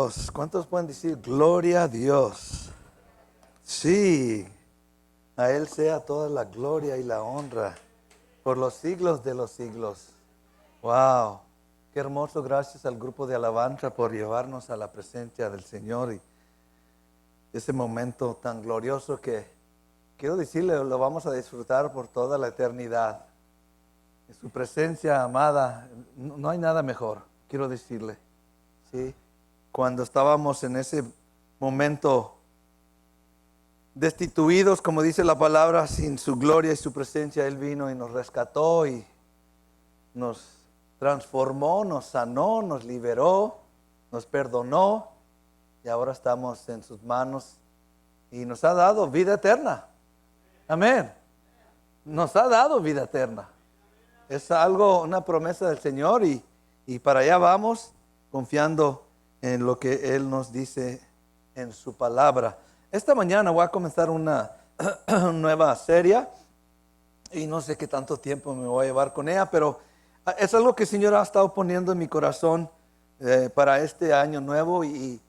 Dios. ¿Cuántos pueden decir gloria a Dios? Sí, a Él sea toda la gloria y la honra por los siglos de los siglos. Wow, qué hermoso. Gracias al grupo de alabanza por llevarnos a la presencia del Señor y ese momento tan glorioso que quiero decirle, lo vamos a disfrutar por toda la eternidad. En su presencia amada, no hay nada mejor, quiero decirle. ¿Sí? Cuando estábamos en ese momento destituidos, como dice la palabra, sin su gloria y su presencia, Él vino y nos rescató y nos transformó, nos sanó, nos liberó, nos perdonó y ahora estamos en sus manos y nos ha dado vida eterna. Amén. Nos ha dado vida eterna. Es algo, una promesa del Señor y para allá vamos confiando en lo que Él nos dice en su palabra. Esta mañana voy a comenzar una nueva serie y no sé qué tanto tiempo me voy a llevar con ella, pero es algo que el Señor ha estado poniendo en mi corazón para este año nuevo y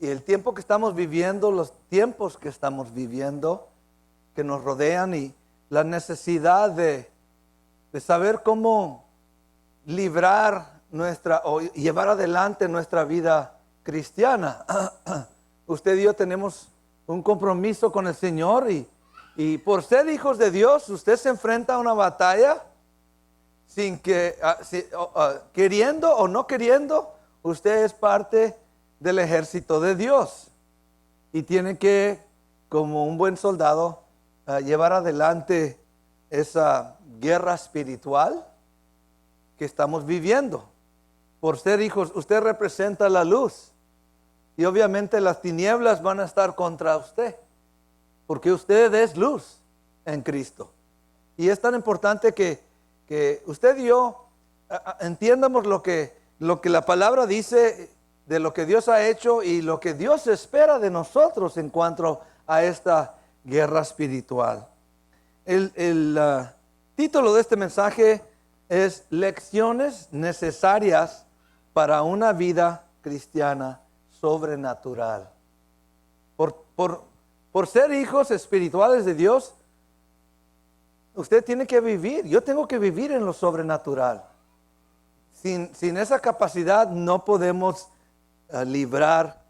el tiempo que estamos viviendo, los tiempos que estamos viviendo, que nos rodean y la necesidad de saber cómo librar o llevar adelante nuestra vida cristiana. Usted y yo tenemos un compromiso con el Señor y por ser hijos de Dios, usted se enfrenta a una batalla sin que, queriendo o no queriendo, usted es parte del ejército de Dios y tiene que, como un buen soldado, llevar adelante esa guerra espiritual que estamos viviendo. Por ser hijos, usted representa la luz y obviamente las tinieblas van a estar contra usted porque usted es luz en Cristo. Y es tan importante que usted y yo entiendamos lo que la palabra dice de lo que Dios ha hecho y lo que Dios espera de nosotros en cuanto a esta guerra espiritual. El título de este mensaje es Lecciones necesarias para una vida cristiana sobrenatural. Por ser hijos espirituales de Dios, usted tiene que vivir. Yo tengo que vivir en lo sobrenatural. Sin esa capacidad no podemos librar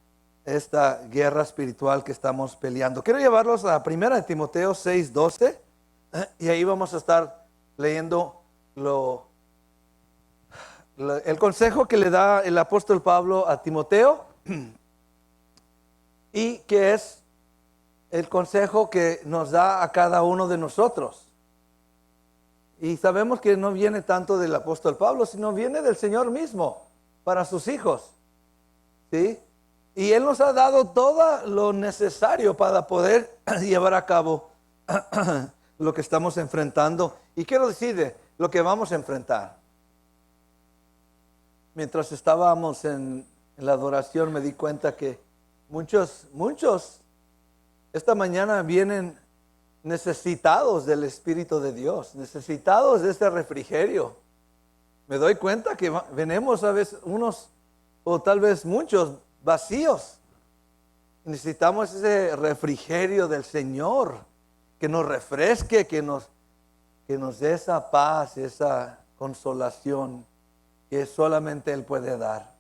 esta guerra espiritual que estamos peleando. Quiero llevarlos a 1 Timoteo 6:12 y ahí vamos a estar leyendo el consejo que le da el apóstol Pablo a Timoteo y que es el consejo que nos da a cada uno de nosotros. Y sabemos que no viene tanto del apóstol Pablo, sino viene del Señor mismo para sus hijos. ¿Sí? Y Él nos ha dado todo lo necesario para poder llevar a cabo lo que estamos enfrentando. Y quiero decirle lo que vamos a enfrentar. Mientras estábamos en la adoración me di cuenta que muchos esta mañana vienen necesitados del Espíritu de Dios, necesitados de este refrigerio. Me doy cuenta que venimos a veces unos o tal vez muchos vacíos. Necesitamos ese refrigerio del Señor que nos refresque, que nos dé esa paz, esa consolación que solamente Él puede dar.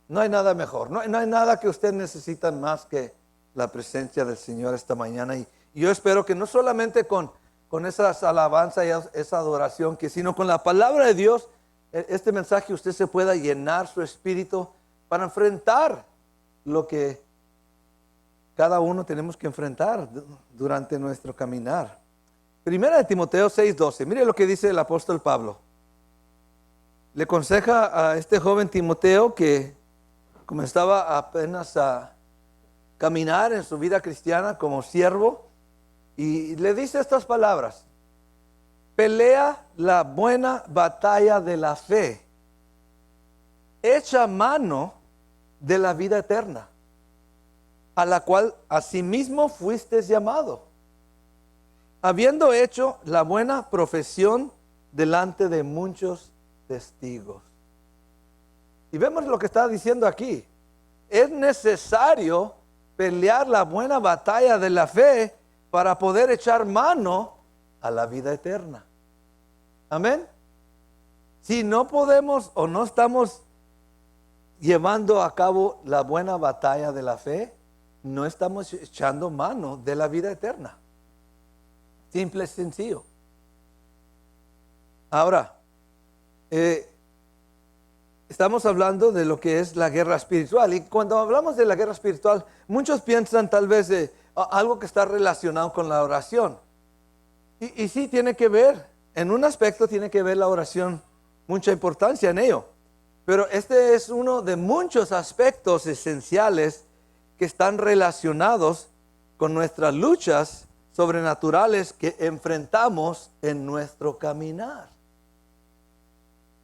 No hay nada mejor, no hay nada que usted necesita más que la presencia del Señor esta mañana. Y yo espero que no solamente con esas alabanzas y esa adoración, sino con la palabra de Dios, este mensaje usted se pueda llenar su espíritu para enfrentar lo que cada uno tenemos que enfrentar durante nuestro caminar. 1 Timoteo 6:12, mire lo que dice el apóstol Pablo. Le aconseja a este joven Timoteo que comenzaba apenas a caminar en su vida cristiana como siervo y le dice estas palabras: pelea la buena batalla de la fe, echa mano de la vida eterna, a la cual asimismo fuiste llamado, habiendo hecho la buena profesión delante de muchos testigos. Y vemos lo que está diciendo aquí. es necesario pelear la buena batalla de la fe para poder echar mano a la vida eterna. Amén. Si no podemos o no estamos llevando a cabo la buena batalla de la fe, no estamos echando mano de la vida eterna. Simple y sencillo. Ahora, estamos hablando de lo que es la guerra espiritual. Y cuando hablamos de la guerra espiritual, muchos piensan tal vez de algo que está relacionado con la oración. Y sí tiene que ver, en un aspecto tiene que ver la oración, mucha importancia en ello. Pero este es uno de muchos aspectos esenciales que están relacionados con nuestras luchas sobrenaturales que enfrentamos en nuestro caminar.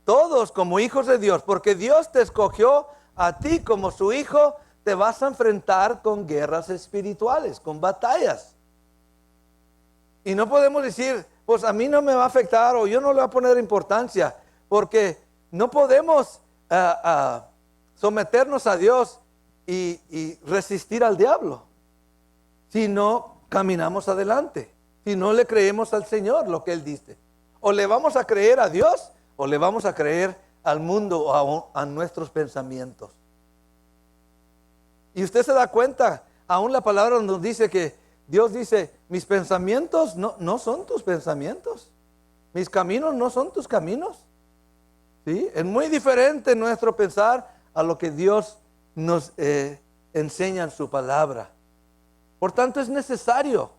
Todos como hijos de Dios, porque Dios te escogió a ti como su hijo, te vas a enfrentar con guerras espirituales, con batallas. Y no podemos decir, pues a mí no me va a afectar o yo no le voy a poner importancia, porque no podemos someternos a Dios y resistir al diablo si no caminamos adelante, si no le creemos al Señor lo que Él dice. O le vamos a creer a Dios o le vamos a creer al mundo o a nuestros pensamientos. Y usted se da cuenta, aún la palabra nos dice que Dios dice, mis pensamientos no son tus pensamientos, mis caminos no son tus caminos. ¿Sí? Es muy diferente nuestro pensar a lo que Dios nos enseña en su palabra. Por tanto, es necesario.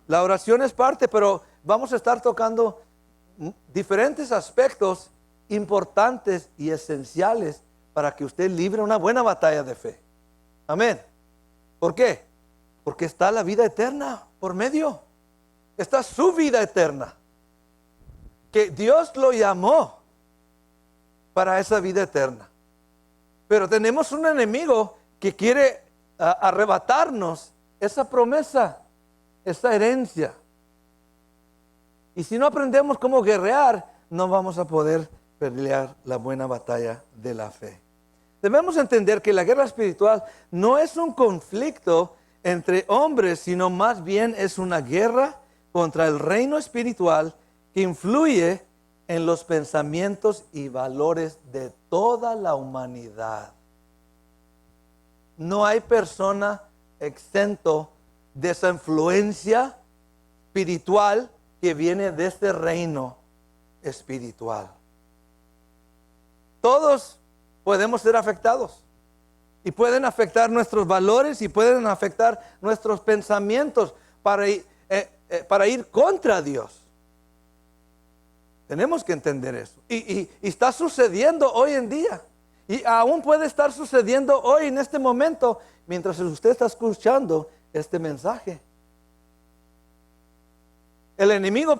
La oración es parte, pero vamos a estar tocando diferentes aspectos importantes y esenciales para que usted libre una buena batalla de fe. Amén. ¿Por qué? Porque está la vida eterna por medio. Está su vida eterna. Que Dios lo llamó para esa vida eterna. Pero tenemos un enemigo que quiere arrebatarnos esa promesa, esa herencia. Y si no aprendemos cómo guerrear, no vamos a poder pelear la buena batalla de la fe. Debemos entender que la guerra espiritual no es un conflicto entre hombres, sino más bien es una guerra contra el reino espiritual que influye en los pensamientos y valores de toda la humanidad. No hay persona exento de esa influencia espiritual que viene de este reino espiritual. Todos podemos ser afectados y pueden afectar nuestros valores y pueden afectar nuestros pensamientos para ir contra Dios. Tenemos que entender eso. Y está sucediendo hoy en día. Y aún puede estar sucediendo hoy en este momento mientras usted está escuchando este mensaje. El enemigo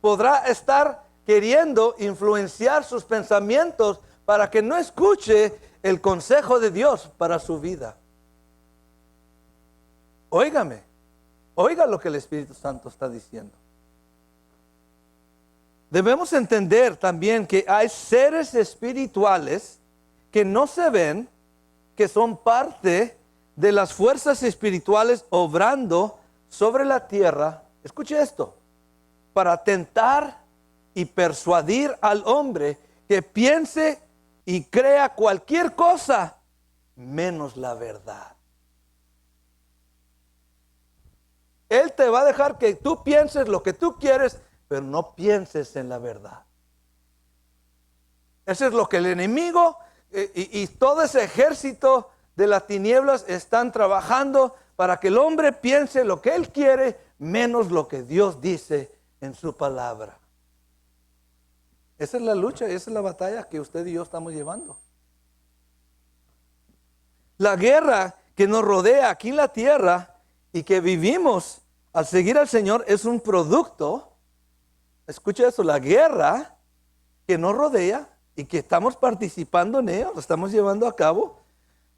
podrá estar queriendo influenciar sus pensamientos para que no escuche el consejo de Dios para su vida. Óigame, oiga lo que el Espíritu Santo está diciendo. Debemos entender también que hay seres espirituales que no se ven, que son parte de las fuerzas espirituales obrando sobre la tierra. Escuche esto, para tentar y persuadir al hombre que piense y crea cualquier cosa menos la verdad. Él te va a dejar que tú pienses lo que tú quieres, pero no pienses en la verdad. Eso es lo que el enemigo y todo ese ejército de las tinieblas están trabajando para que el hombre piense lo que él quiere, menos lo que Dios dice en su palabra. Esa es la lucha, esa es la batalla que usted y yo estamos llevando. La guerra que nos rodea aquí en la tierra y que vivimos al seguir al Señor es un producto. Escucha eso, la guerra que nos rodea y que estamos participando en ella, lo estamos llevando a cabo,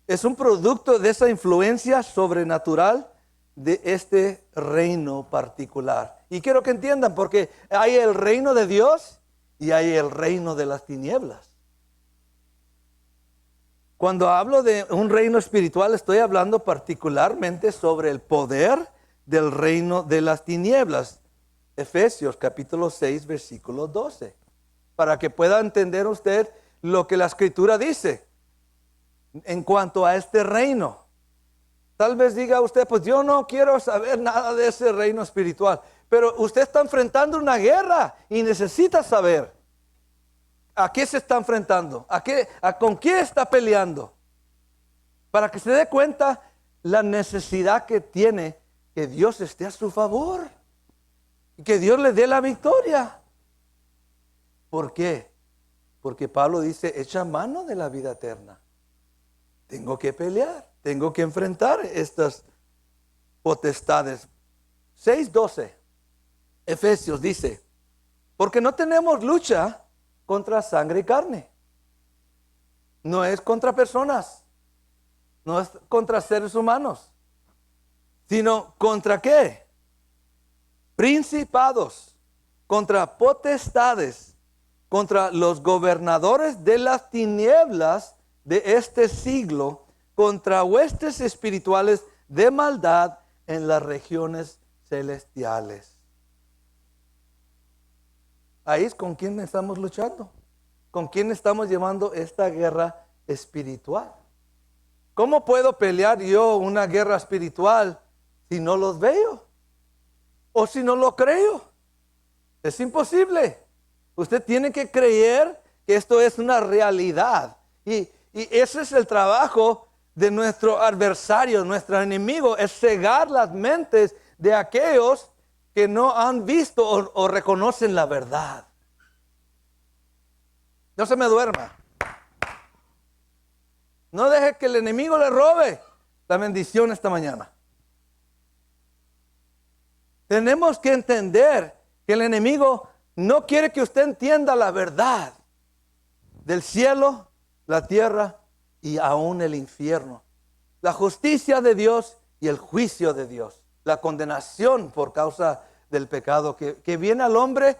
es un producto de esa influencia sobrenatural de este reino particular. Y quiero que entiendan, porque hay el reino de Dios y hay el reino de las tinieblas. Cuando hablo de un reino espiritual, estoy hablando particularmente sobre el poder del reino de las tinieblas. Efesios capítulo 6, versículo 12. Para que pueda entender usted lo que la Escritura dice en cuanto a este reino. Tal vez diga usted, pues yo no quiero saber nada de ese reino espiritual. Pero usted está enfrentando una guerra y necesita saber a qué se está enfrentando, con quién está peleando. Para que se dé cuenta la necesidad que tiene que Dios esté a su favor y que Dios le dé la victoria. ¿Por qué? Porque Pablo dice, echa mano de la vida eterna. Tengo que pelear, tengo que enfrentar estas potestades. 6:12, Efesios dice, porque no tenemos lucha contra sangre y carne. No es contra personas, no es contra seres humanos, sino contra ¿qué? Principados, contra potestades, contra los gobernadores de las tinieblas de este siglo, contra huestes espirituales de maldad en las regiones celestiales. Ahí es con quién estamos luchando, con quién estamos llevando esta guerra espiritual. ¿Cómo puedo pelear yo una guerra espiritual si no los veo? O si no lo creo. Es imposible. Usted tiene que creer que esto es una realidad. Y ese es el trabajo de nuestro adversario, nuestro enemigo, es cegar las mentes de aquellos que no han visto o reconocen la verdad. No se me duerma. No deje que el enemigo le robe la bendición esta mañana. Tenemos que entender que el enemigo no quiere que usted entienda la verdad del cielo, la tierra y aún el infierno. La justicia de Dios y el juicio de Dios. La condenación por causa del pecado que viene al hombre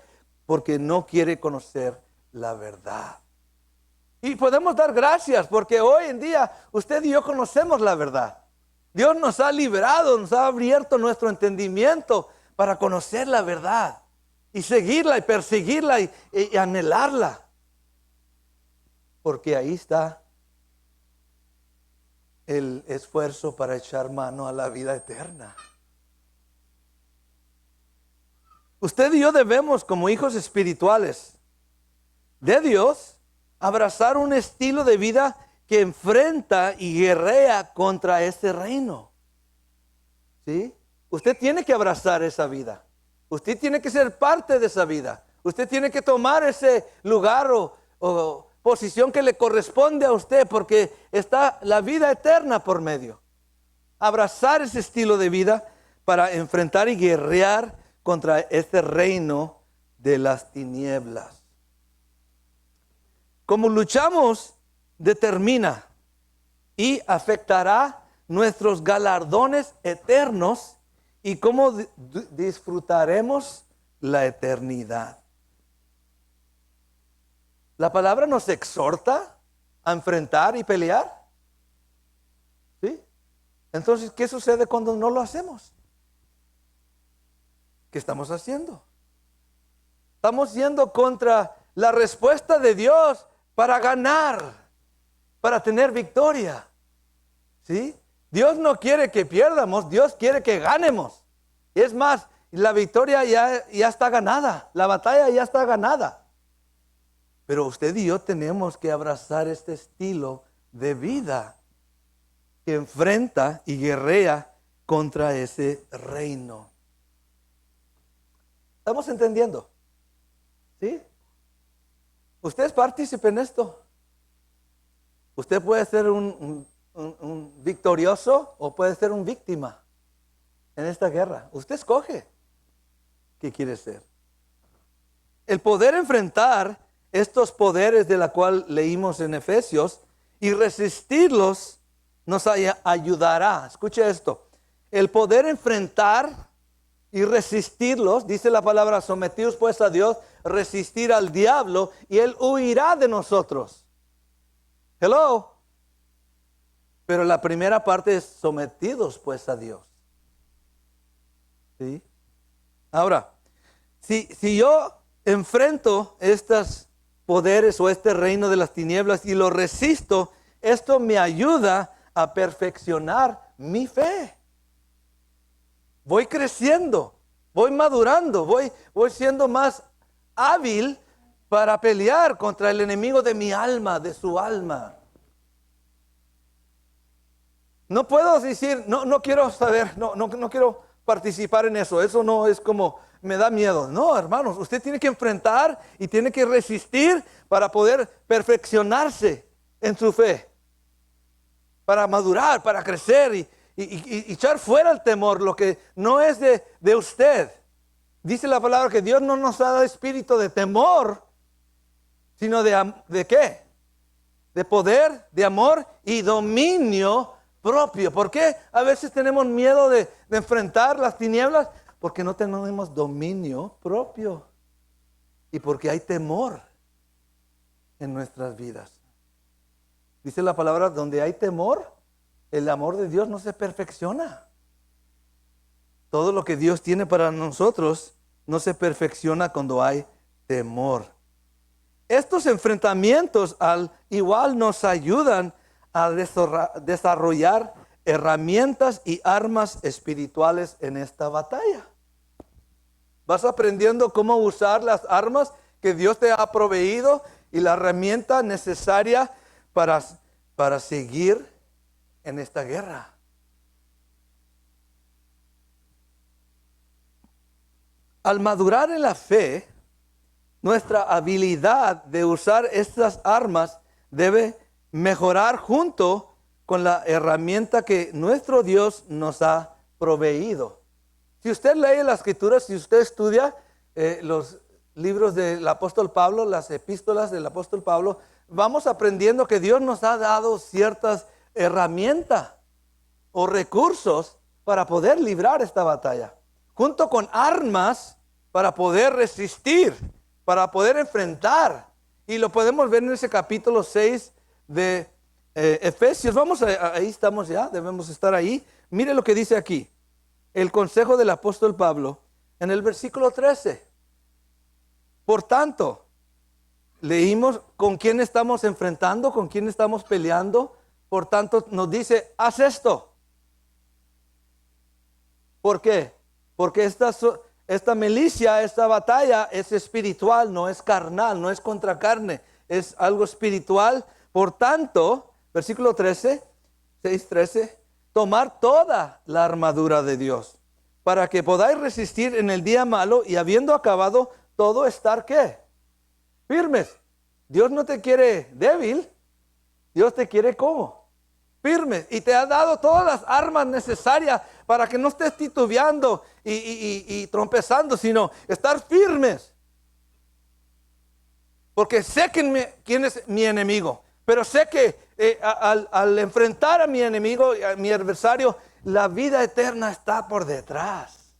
porque no quiere conocer la verdad. Y podemos dar gracias porque hoy en día usted y yo conocemos la verdad. Dios nos ha liberado, nos ha abierto nuestro entendimiento para conocer la verdad y seguirla y perseguirla y anhelarla. Porque ahí está el esfuerzo para echar mano a la vida eterna. Usted y yo debemos, como hijos espirituales de Dios, abrazar un estilo de vida que enfrenta y guerrea contra este reino. ¿Sí? Usted tiene que abrazar esa vida. Usted tiene que ser parte de esa vida. Usted tiene que tomar ese lugar o posición que le corresponde a usted porque está la vida eterna por medio. Abrazar ese estilo de vida para enfrentar y guerrear contra este reino de las tinieblas. Como luchamos, determina y afectará nuestros galardones eternos y cómo disfrutaremos la eternidad. La palabra nos exhorta a enfrentar y pelear. ¿Sí? Entonces, ¿qué sucede cuando no lo hacemos? ¿Qué estamos haciendo? Estamos yendo contra la respuesta de Dios para ganar, para tener victoria. ¿Sí? Dios no quiere que pierdamos, Dios quiere que ganemos. Es más, la victoria ya está ganada, la batalla ya está ganada. Pero usted y yo tenemos que abrazar este estilo de vida que enfrenta y guerrea contra ese reino. ¿Estamos entendiendo? ¿Sí? Usted es partícipe en esto. Usted puede ser un victorioso o puede ser un víctima en esta guerra. Usted escoge qué quiere ser. El poder enfrentar estos poderes de la cual leímos en Efesios y resistirlos nos ayudará. Escuche esto. El poder enfrentar y resistirlos, dice la palabra, sometidos pues a Dios, resistir al diablo y él huirá de nosotros. Hello. Pero la primera parte es sometidos pues a Dios. ¿Sí? Ahora, si yo enfrento estos poderes o este reino de las tinieblas y lo resisto, esto me ayuda a perfeccionar mi fe. Voy creciendo, voy madurando, voy siendo más hábil para pelear contra el enemigo de mi alma, de su alma. No puedo decir, no quiero saber, no quiero participar en eso. Eso no es como, me da miedo. No, hermanos, usted tiene que enfrentar y tiene que resistir para poder perfeccionarse en su fe. Para madurar, para crecer y echar fuera el temor, lo que no es de usted. Dice la palabra que Dios no nos ha dado espíritu de temor, sino ¿de qué? De poder, de amor y dominio propio. ¿Por qué a veces tenemos miedo de enfrentar las tinieblas? Porque no tenemos dominio propio y porque hay temor en nuestras vidas. Dice la palabra, donde hay temor, el amor de Dios no se perfecciona. Todo lo que Dios tiene para nosotros no se perfecciona cuando hay temor. Estos enfrentamientos al igual nos ayudan a desarrollar herramientas y armas espirituales en esta batalla. Vas aprendiendo cómo usar las armas que Dios te ha proveído y la herramienta necesaria para seguir en esta guerra. Al madurar en la fe, nuestra habilidad de usar estas armas debe mejorar junto con la herramienta que nuestro Dios nos ha proveído. Si usted lee las Escrituras, si usted estudia los libros del apóstol Pablo, las epístolas del apóstol Pablo, vamos aprendiendo que Dios nos ha dado ciertas herramientas o recursos para poder librar esta batalla, junto con armas para poder resistir, para poder enfrentar. Y lo podemos ver en ese capítulo 6 de Efesios. Ahí estamos ya, debemos estar ahí. Mire lo que dice aquí, el consejo del apóstol Pablo, en el versículo 13. Por tanto, leímos con quién estamos enfrentando, con quién estamos peleando. Por tanto, nos dice, haz esto. ¿Por qué? Porque esta milicia, esta batalla es espiritual, no es carnal, no es contra carne, es algo espiritual. Por tanto, versículo 13, 6:13, tomar toda la armadura de Dios, para que podáis resistir en el día malo y habiendo acabado todo, estar ¿qué? Firmes. Dios no te quiere débil, Dios te quiere ¿cómo? Firmes. Y te ha dado todas las armas necesarias para que no estés titubeando y trompezando, sino estar firmes. Porque sé quién es mi enemigo, pero sé que al enfrentar a mi enemigo, a mi adversario, la vida eterna está por detrás.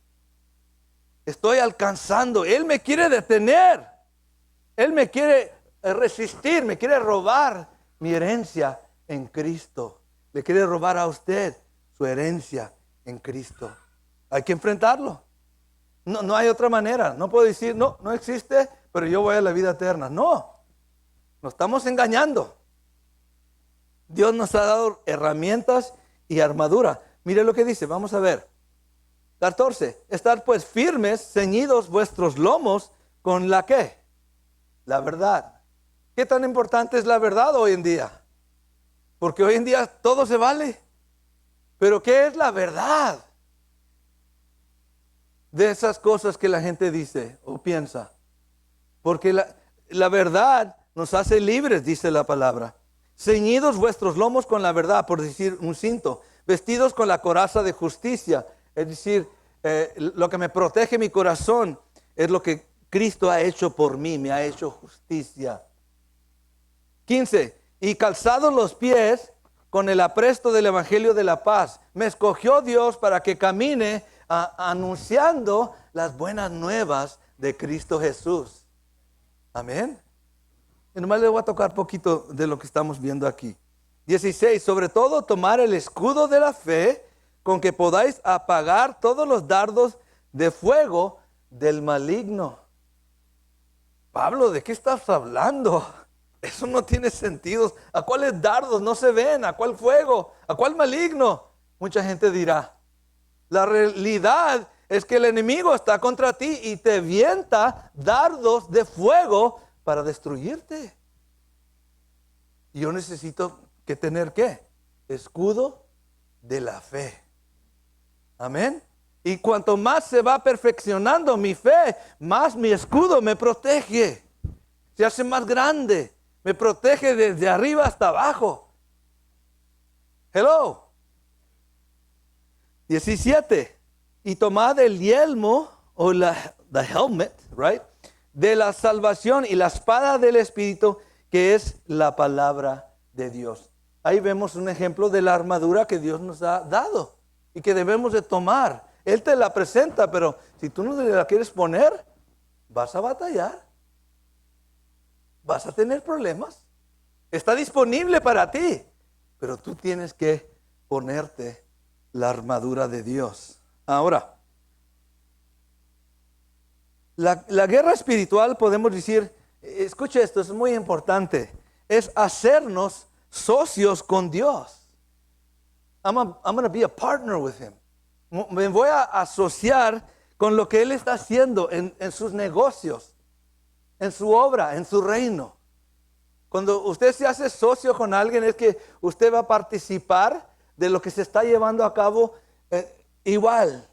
Estoy alcanzando. Él me quiere detener. Él me quiere resistir, me quiere robar mi herencia en Cristo. Le quiere robar a usted su herencia en Cristo. Hay que enfrentarlo. No hay otra manera. No puedo decir, no existe, pero yo voy a la vida eterna. No, nos estamos engañando. Dios nos ha dado herramientas y armadura. Mire lo que dice, vamos a ver. 14. Estar pues firmes, ceñidos vuestros lomos con la ¿qué? La verdad. ¿Qué tan importante es la verdad hoy en día? Porque hoy en día todo se vale. Pero ¿qué es la verdad? De esas cosas que la gente dice o piensa. Porque la verdad nos hace libres, dice la palabra. Ceñidos vuestros lomos con la verdad, por decir un cinto. Vestidos con la coraza de justicia. Es decir, lo que me protege mi corazón es lo que Cristo ha hecho por mí, me ha hecho justicia. 15. Y calzados los pies con el apresto del evangelio de la paz. Me escogió Dios para que camine anunciando las buenas nuevas de Cristo Jesús. Amén. Y nomás le voy a tocar poquito de lo que estamos viendo aquí. 16, sobre todo tomar el escudo de la fe con que podáis apagar todos los dardos de fuego del maligno. Pablo, ¿de qué estás hablando? Eso no tiene sentido. ¿A cuáles dardos no se ven? ¿A cuál fuego? ¿A cuál maligno? Mucha gente dirá. La realidad es que el enemigo está contra ti y te avienta dardos de fuego para destruirte. Y yo necesito que tener ¿qué? Escudo de la fe. Amén. Y cuanto más se va perfeccionando mi fe, más mi escudo me protege. Se hace más grande. Me protege desde arriba hasta abajo. Hello. 17. Y tomad el yelmo o the helmet, right? De la salvación y la espada del Espíritu, que es la palabra de Dios. Ahí vemos un ejemplo de la armadura que Dios nos ha dado y que debemos de tomar. Él te la presenta, pero si tú no la quieres poner, vas a batallar. Vas a tener problemas. Está disponible para ti, pero tú tienes que ponerte la armadura de Dios. Ahora, la guerra espiritual, podemos decir, escuche esto, es muy importante, es hacernos socios con Dios. I'm going to be a partner with him. Me voy a asociar con lo que Él está haciendo en sus negocios, en su obra, en su reino. Cuando usted se hace socio con alguien es que usted va a participar de lo que se está llevando a cabo igual.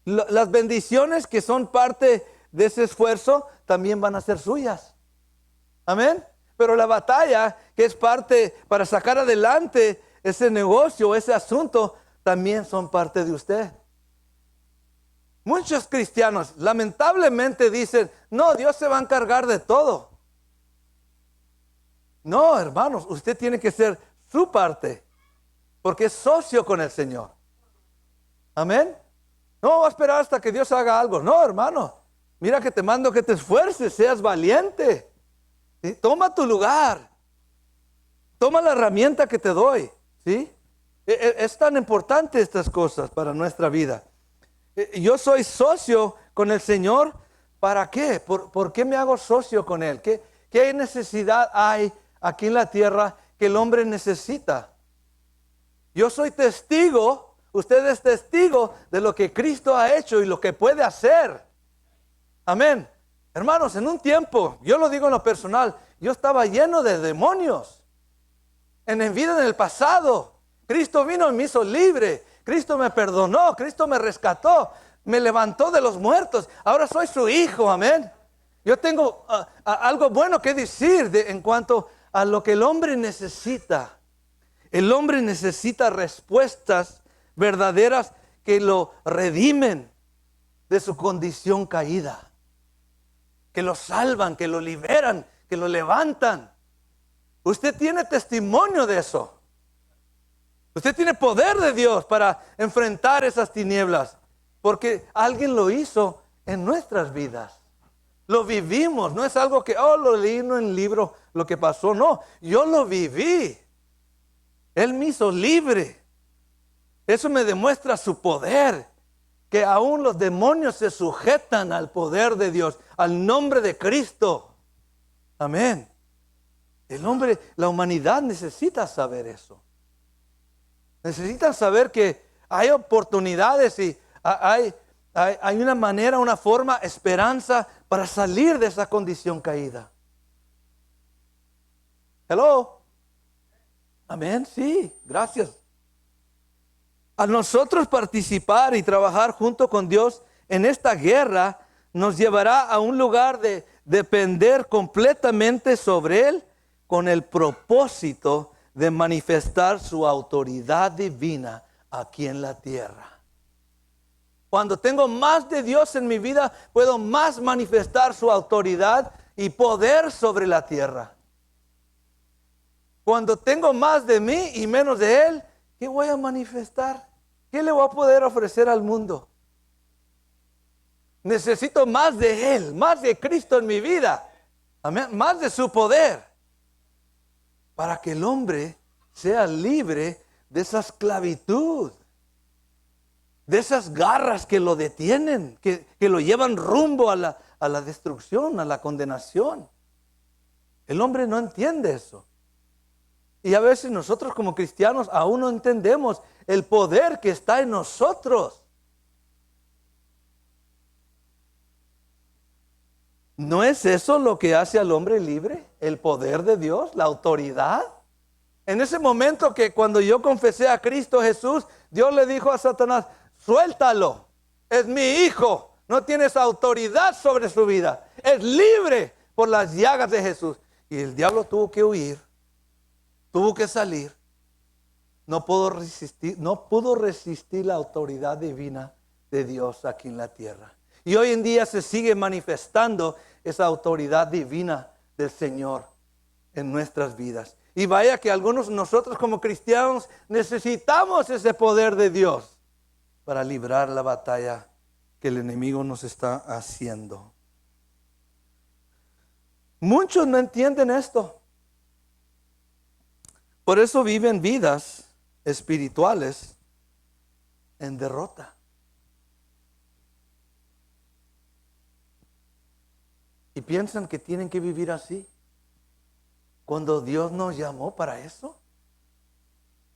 Las bendiciones que son parte de ese esfuerzo también van a ser suyas. Amén. Pero la batalla que es parte para sacar adelante ese negocio, ese asunto, también son parte de usted. Muchos cristianos lamentablemente dicen, no, Dios se va a encargar de todo. No, hermanos, usted tiene que ser su parte, porque es socio con el Señor. Amén. No va a esperar hasta que Dios haga algo. No, hermano, mira que te mando que te esfuerces, seas valiente. ¿Sí? Toma tu lugar. Toma la herramienta que te doy. ¿Sí? Es tan importante estas cosas para nuestra vida. Yo soy socio con el Señor. ¿Para qué? ¿Por qué me hago socio con Él? ¿Qué necesidad hay aquí en la tierra que el hombre necesita? Yo soy testigo, usted es testigo de lo que Cristo ha hecho y lo que puede hacer. Amén. Hermanos, en un tiempo, yo lo digo en lo personal, yo estaba lleno de demonios. En mi vida en el pasado, Cristo vino y me hizo libre. Cristo me perdonó, Cristo me rescató, me levantó de los muertos. Ahora soy su hijo, amén. Yo tengo algo bueno que decir en cuanto a lo que el hombre necesita. El hombre necesita respuestas verdaderas que lo redimen de su condición caída, que lo salvan, que lo liberan, que lo levantan. Usted tiene testimonio de eso. Usted tiene poder de Dios para enfrentar esas tinieblas, porque alguien lo hizo en nuestras vidas. Lo vivimos, no es algo que, lo leí en un libro, lo que pasó, no, yo lo viví. Él me hizo libre. Eso me demuestra su poder, que aún los demonios se sujetan al poder de Dios, al nombre de Cristo. Amén. El hombre, la humanidad necesita saber eso. Necesitan saber que hay oportunidades y hay una manera, una forma, esperanza para salir de esa condición caída. Hello. Amén, sí, gracias. A nosotros participar y trabajar junto con Dios en esta guerra nos llevará a un lugar de depender completamente sobre Él con el propósito de manifestar su autoridad divina aquí en la tierra. Cuando tengo más de Dios en mi vida, puedo más manifestar su autoridad y poder sobre la tierra. Cuando tengo más de mí y menos de Él, ¿qué voy a manifestar? ¿Qué le voy a poder ofrecer al mundo? Necesito más de Él, más de Cristo en mi vida. Amén. Más de su poder. para que el hombre sea libre de esa esclavitud, de esas garras que lo detienen, que lo llevan rumbo a la destrucción, a la condenación. El hombre no entiende eso. Y a veces nosotros como cristianos aún no entendemos el poder que está en nosotros. ¿No es eso lo que hace al hombre libre? El poder de Dios, la autoridad. En ese momento que cuando yo confesé a Cristo Jesús, Dios le dijo a Satanás, suéltalo, es mi hijo, no tienes autoridad sobre su vida, es libre por las llagas de Jesús. Y el diablo tuvo que huir, tuvo que salir, no pudo resistir la autoridad divina de Dios aquí en la tierra. Y hoy en día se sigue manifestando esa autoridad divina del Señor en nuestras vidas. Y vaya que algunos nosotros como cristianos necesitamos ese poder de Dios para librar la batalla que el enemigo nos está haciendo. Muchos no entienden esto. Por eso viven vidas espirituales en derrota. Y piensan que tienen que vivir así. Cuando Dios nos llamó para eso.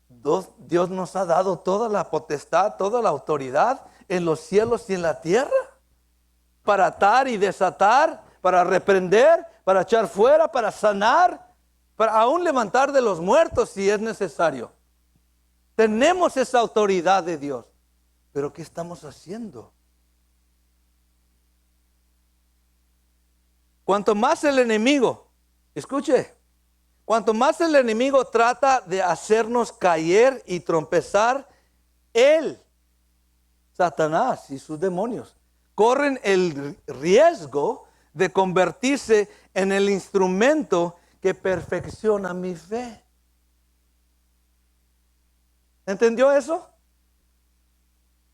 Dios nos ha dado toda la potestad, toda la autoridad en los cielos y en la tierra. Para atar y desatar, para reprender, para echar fuera, para sanar, para aún levantar de los muertos si es necesario. Tenemos esa autoridad de Dios. Pero ¿qué estamos haciendo? Cuanto más el enemigo, escuche, cuanto más el enemigo trata de hacernos caer y tropezar, él, Satanás y sus demonios, corren el riesgo de convertirse en el instrumento que perfecciona mi fe. ¿Entendió eso?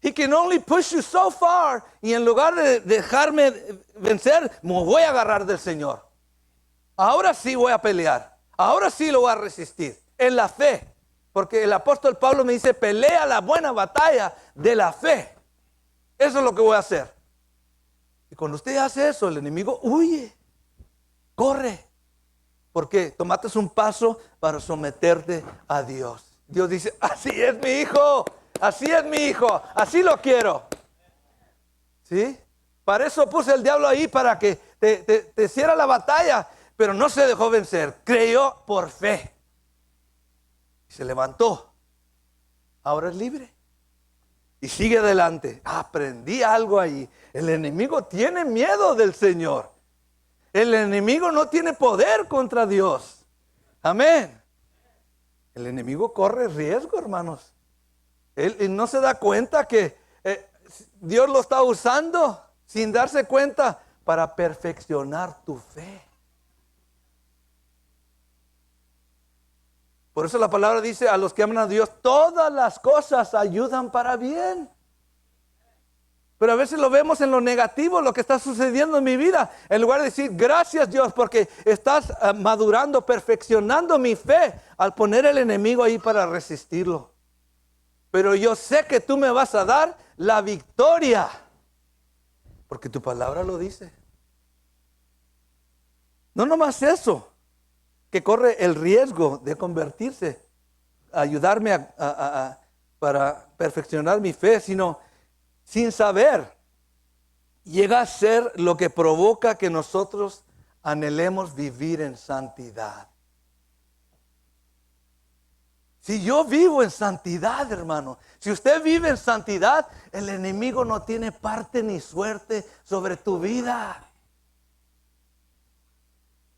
He can only push you so far. Y en lugar de dejarme vencer, me voy a agarrar del Señor. Ahora sí voy a pelear. Ahora sí lo voy a resistir. En la fe. Porque el apóstol Pablo me dice, pelea la buena batalla de la fe. Eso es lo que voy a hacer. Y cuando usted hace eso, el enemigo huye. Corre. Porque tomaste un paso para someterte a Dios. Dios dice, así es mi hijo. Así es mi hijo, así lo quiero. ¿Sí? Para eso puse el diablo ahí, para que te hiciera la batalla, pero no se dejó vencer. Creyó por fe. Y se levantó. Ahora es libre. Y sigue adelante. Aprendí algo ahí. El enemigo tiene miedo del Señor. El enemigo no tiene poder contra Dios. Amén. El enemigo corre riesgo, hermanos. Él no se da cuenta que Dios lo está usando sin darse cuenta para perfeccionar tu fe. Por eso la palabra dice, a los que aman a Dios, todas las cosas ayudan para bien. Pero a veces lo vemos en lo negativo, lo que está sucediendo en mi vida. En lugar de decir, gracias Dios, porque estás madurando, perfeccionando mi fe, al poner el enemigo ahí para resistirlo. Pero yo sé que tú me vas a dar la victoria. Porque tu palabra lo dice. No nomás eso, que corre el riesgo de convertirse, ayudarme para perfeccionar mi fe, sino sin saber, llega a ser lo que provoca que nosotros anhelemos vivir en santidad. Si yo vivo en santidad, hermano, si usted vive en santidad, el enemigo no tiene parte ni suerte sobre tu vida.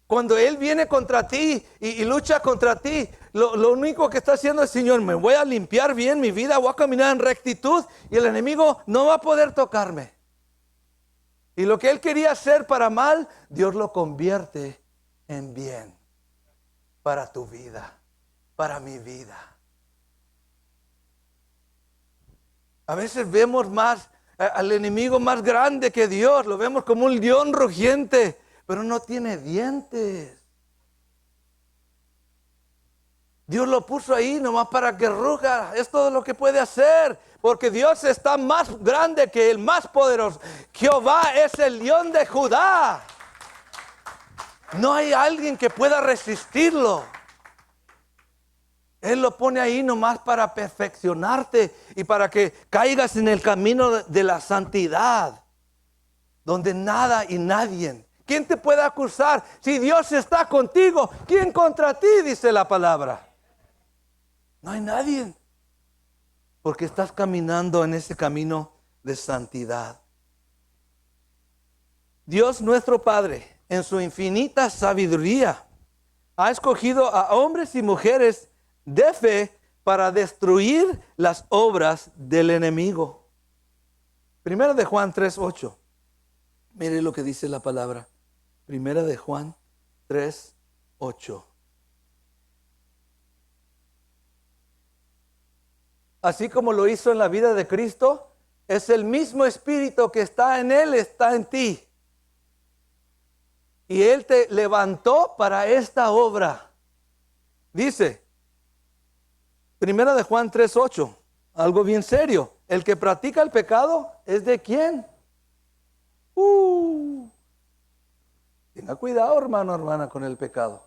Cuando él viene contra ti y lucha contra ti, lo único que está haciendo es, Señor, me voy a limpiar bien mi vida, voy a caminar en rectitud y el enemigo no va a poder tocarme. Y lo que él quería hacer para mal, Dios lo convierte en bien para tu vida. Para mi vida. A veces vemos más al enemigo más grande que Dios, lo vemos como un león rugiente, pero no tiene dientes. Dios lo puso ahí nomás para que ruja. Es todo lo que puede hacer. Porque Dios está más grande que el más poderoso. Jehová es el león de Judá. No hay alguien que pueda resistirlo. Él lo pone ahí nomás para perfeccionarte y para que caigas en el camino de la santidad, donde nada y nadie. ¿Quién te puede acusar? Si Dios está contigo, ¿quién contra ti? Dice la palabra. No hay nadie, porque estás caminando en ese camino de santidad. Dios nuestro Padre, en su infinita sabiduría, ha escogido a hombres y mujeres de fe para destruir las obras del enemigo. Primera de Juan 3:8. Mire lo que dice la palabra. Primera de Juan 3:8. Así como lo hizo en la vida de Cristo, es el mismo Espíritu que está en Él, está en ti. Y Él te levantó para esta obra. Dice, Primera de Juan 3:8, algo bien serio. El que practica el pecado es de quién. Tenga cuidado, hermano, hermana, con el pecado.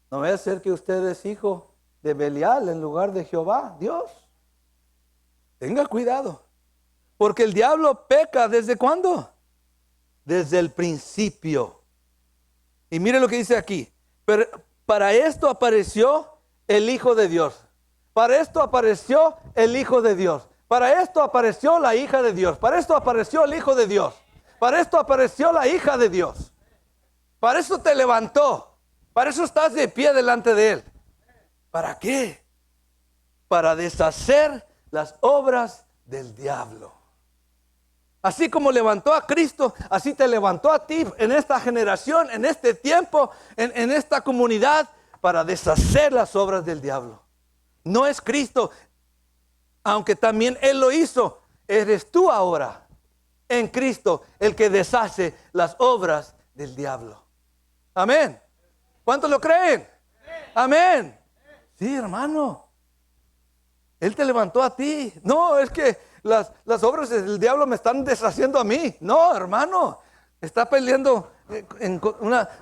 No vaya a ser que usted es hijo de Belial en lugar de Jehová, Dios. Tenga cuidado. Porque el diablo peca, ¿desde cuándo? Desde el principio. Y mire lo que dice aquí. Pero para esto apareció el Hijo de Dios. Para esto apareció el Hijo de Dios. Para esto apareció la hija de Dios. Para esto apareció el Hijo de Dios. Para esto apareció la hija de Dios. Para eso te levantó. Para eso estás de pie delante de Él. ¿Para qué? Para deshacer las obras del diablo. Así como levantó a Cristo, así te levantó a ti en esta generación, en este tiempo, en esta comunidad, para deshacer las obras del diablo. No es Cristo, aunque también Él lo hizo. Eres tú ahora, en Cristo, el que deshace las obras del diablo. Amén. ¿Cuántos lo creen? Amén. Sí, hermano. Él te levantó a ti. No, es que las obras del diablo me están deshaciendo a mí. No, hermano. Está peleando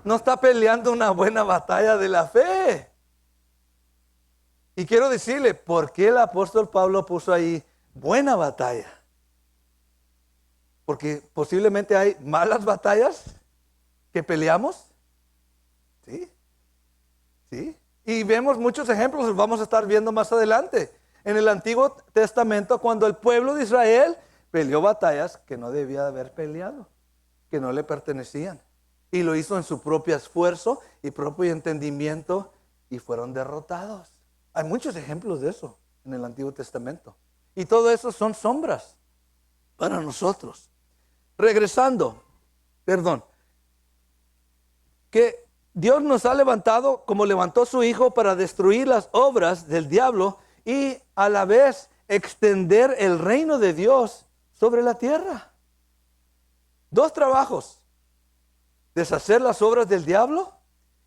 no está peleando una buena batalla de la fe. Y quiero decirle, ¿por qué el apóstol Pablo puso ahí buena batalla? Porque posiblemente hay malas batallas que peleamos. Sí. Sí. Y vemos muchos ejemplos, los vamos a estar viendo más adelante. En el Antiguo Testamento, cuando el pueblo de Israel peleó batallas que no debía haber peleado, que no le pertenecían. Y lo hizo en su propio esfuerzo y propio entendimiento y fueron derrotados. Hay muchos ejemplos de eso en el Antiguo Testamento. Y todo eso son sombras para nosotros. Regresando, que Dios nos ha levantado como levantó a su Hijo para destruir las obras del diablo y a la vez extender el reino de Dios sobre la tierra. Dos trabajos: deshacer las obras del diablo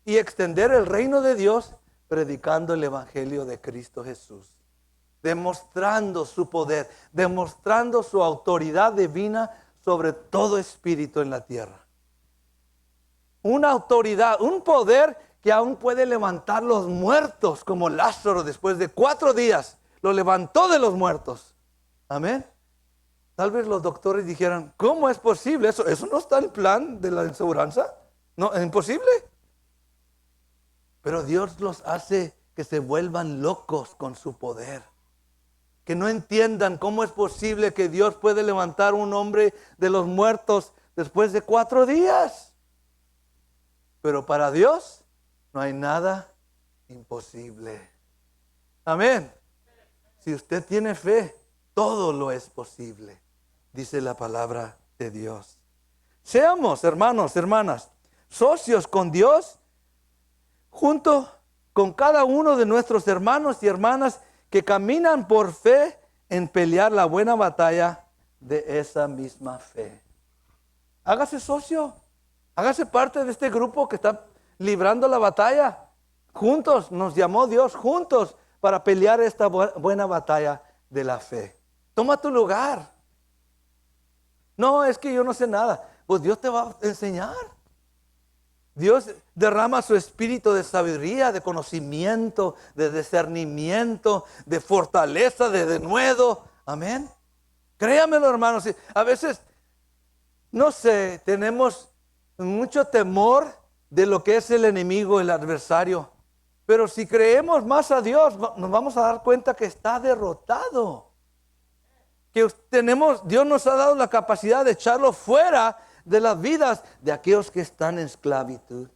y extender el reino de Dios predicando el evangelio de Cristo Jesús, demostrando su poder, demostrando su autoridad divina sobre todo espíritu en la tierra. Una autoridad, un poder que aún puede levantar los muertos, como Lázaro después de 4 días lo levantó de los muertos. Amén. Tal vez los doctores dijeran, ¿cómo es posible eso? ¿Eso no está en el plan de la aseguranza? No, es imposible. Pero Dios los hace que se vuelvan locos con su poder. Que no entiendan cómo es posible que Dios puede levantar un hombre de los muertos después de 4 días. Pero para Dios no hay nada imposible. Amén. Si usted tiene fe, todo lo es posible, dice la palabra de Dios. Seamos, hermanos, hermanas, socios con Dios, junto con cada uno de nuestros hermanos y hermanas que caminan por fe en pelear la buena batalla de esa misma fe. Hágase socio, hágase parte de este grupo que está librando la batalla. Juntos nos llamó Dios, juntos, para pelear esta buena batalla de la fe. Toma tu lugar. No, es que yo no sé nada. Pues Dios te va a enseñar. Dios derrama su espíritu de sabiduría, de conocimiento, de discernimiento, de fortaleza, de denuedo. Amén. Créamelo, hermanos. A veces, no sé, tenemos mucho temor de lo que es el enemigo, el adversario. Pero si creemos más a Dios, nos vamos a dar cuenta que está derrotado. Que Dios nos ha dado la capacidad de echarlo fuera de las vidas de aquellos que están en esclavitud.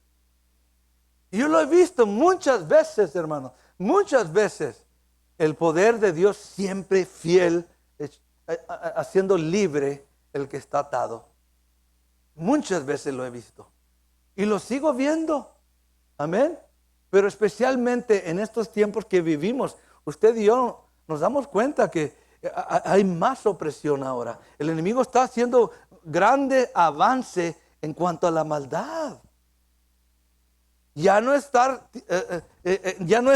Y yo lo he visto muchas veces, hermanos, muchas veces. El poder de Dios siempre fiel, haciendo libre el que está atado. Muchas veces lo he visto. Y lo sigo viendo. Amén. Pero especialmente en estos tiempos que vivimos, usted y yo nos damos cuenta que hay más opresión ahora. El enemigo está haciendo grande avance en cuanto a la maldad. Ya no es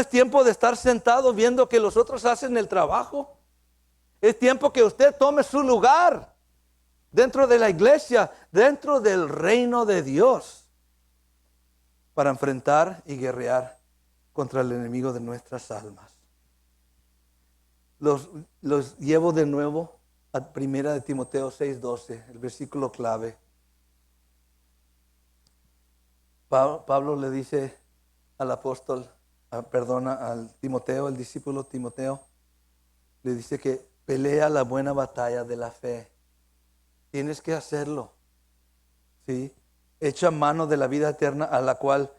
tiempo de estar sentado viendo que los otros hacen el trabajo. Es tiempo que usted tome su lugar dentro de la iglesia, dentro del reino de Dios, para enfrentar y guerrear contra el enemigo de nuestras almas. Los llevo de nuevo a 1 de Timoteo 6:12, el versículo clave. Pablo le dice al apóstol, al Timoteo, el discípulo Timoteo, le dice que pelea la buena batalla de la fe. Tienes que hacerlo. ¿Sí? Echa mano de la vida eterna a la cual